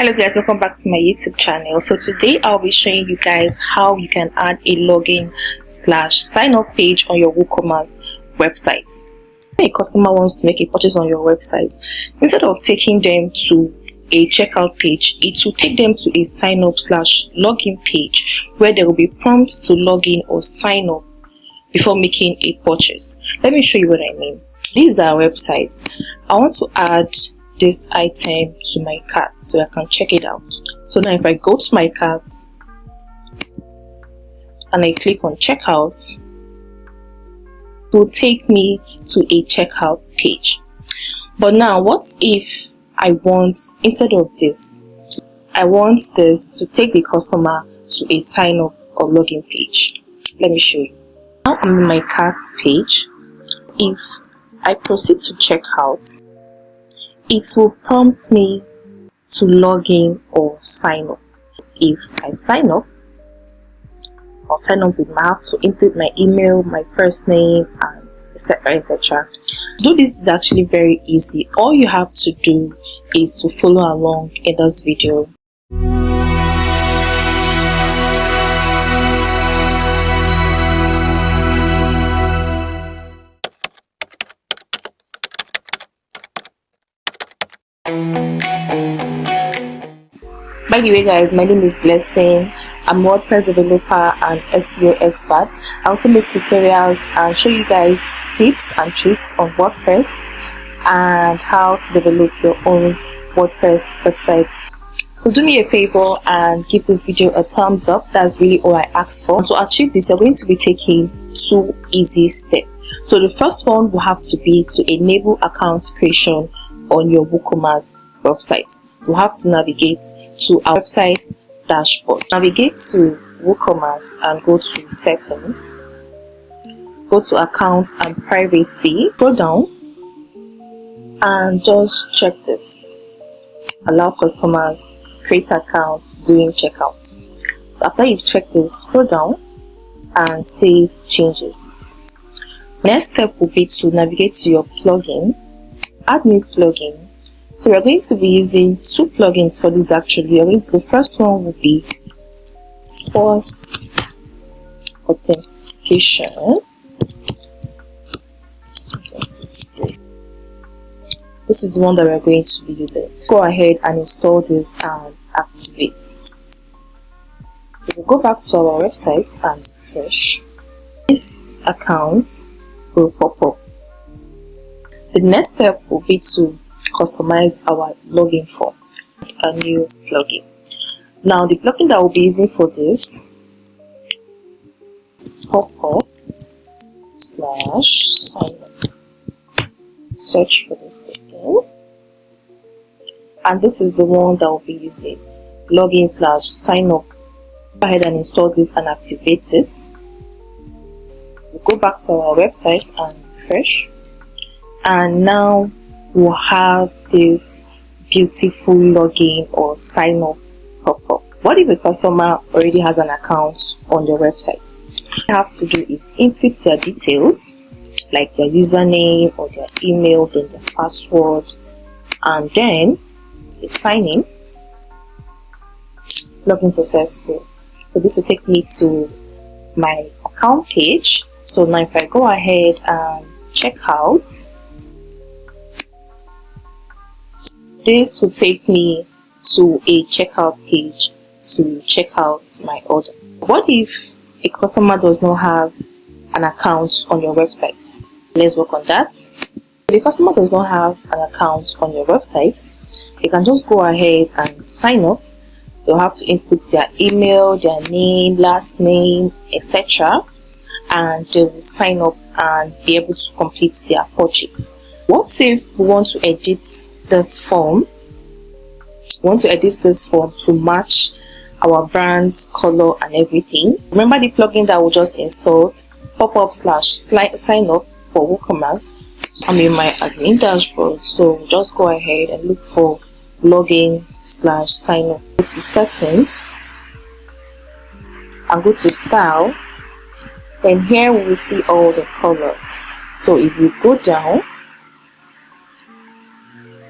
Hello guys, welcome back to my YouTube channel. So today I'll be showing you guys how you can add a login / sign up page on your Woocommerce website. When a customer wants to make a purchase on your website, instead of taking them to a checkout page, it will take them to a sign up / login page where there will be prompts to log in or sign up before making a purchase. Let me show you what I mean. This is our website. I want to add this item to my cart so I can check it out. So now if I go to my cart and I click on checkout, it will take me to a checkout page. But now what if I want, instead of this, I want this to take the customer to a sign up or login page? Let me show you. Now I'm in my cart page. If I proceed to checkout, it will prompt me to log in or sign up. If I sign up, I'll sign up with I have to input my email, my first name, and etc. etc. To do this is actually very easy. All you have to do is to follow along in this video. By the way guys, my name is Blessing. I'm a WordPress developer and SEO expert. I also make tutorials and show you guys tips and tricks on WordPress and how to develop your own WordPress website. So do me a favor and give this video a thumbs up. That's really all I ask for. To achieve this, you're going to be taking 2 easy steps. So the first one will have to be to enable account creation on your Woocommerce website. You have to navigate to our website dashboard. Navigate to Woocommerce and go to settings. Go to accounts and privacy. Go down and just check this. Allow customers to create accounts during checkout. So after you've checked this, scroll down and save changes. Next step will be to navigate to your plugin. Add new plugin. So we're going to be using 2 plugins for this actually. The first one will be Authentification. This is the one that we're going to be using. Go ahead and install this and activate. If we go back to our website and refresh, this account will pop up. The next step will be to customize our login form, a new plugin. Now the plugin that we'll be using for this, Popup / sign up. Search for this plugin, and this is the one that we'll be using, login / sign up. Go ahead and install this and activate it. We'll go back to our website and refresh, and now we'll have this beautiful login or sign up pop-up. What if a customer already has an account on your website? What you have to do is input their details, like their username or their email, then their password, and then they sign in. Login successful. So this will take me to my account page. So now if I go ahead and check out, this will take me to a checkout page to check out my order. What if a customer does not have an account on your website? Let's work on that. If a customer does not have an account on your website, they can just go ahead and sign up. They'll have to input their email, their name, last name, etc. and they will sign up and be able to complete their purchase. What if we want to edit this form? To match our brand's color and everything. Remember the plugin that we just installed, Popup / sign up for Woocommerce. So I'm in my admin dashboard, so just go ahead and look for login / sign up. Go to settings and go to style. Then here we will see all the colors. So if you go down,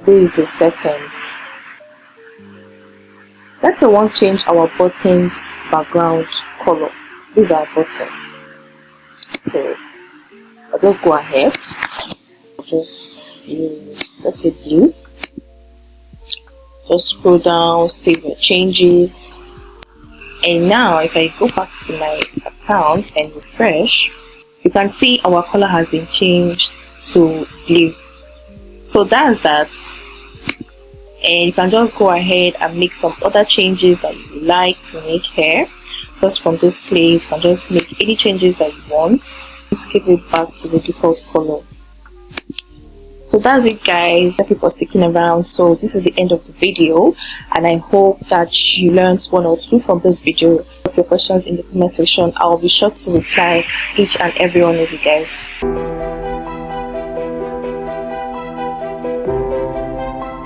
this is the settings. Let's say we want to change our button's background color. This is our button. So I'll just go ahead. I'll just use, let's say, blue. Just scroll down, save your changes. And now if I go back to my account and refresh, you can see our color has been changed to blue. So that's that. And you can just go ahead and make some other changes that you like to make here. Just from this place, you can just make any changes that you want. Just give it back to the default color. So that's it, guys. Thank you for sticking around. So this is the end of the video, and I hope that you learned one or two from this video. Put your questions in the comment section. I'll be sure to reply each and every one of you guys.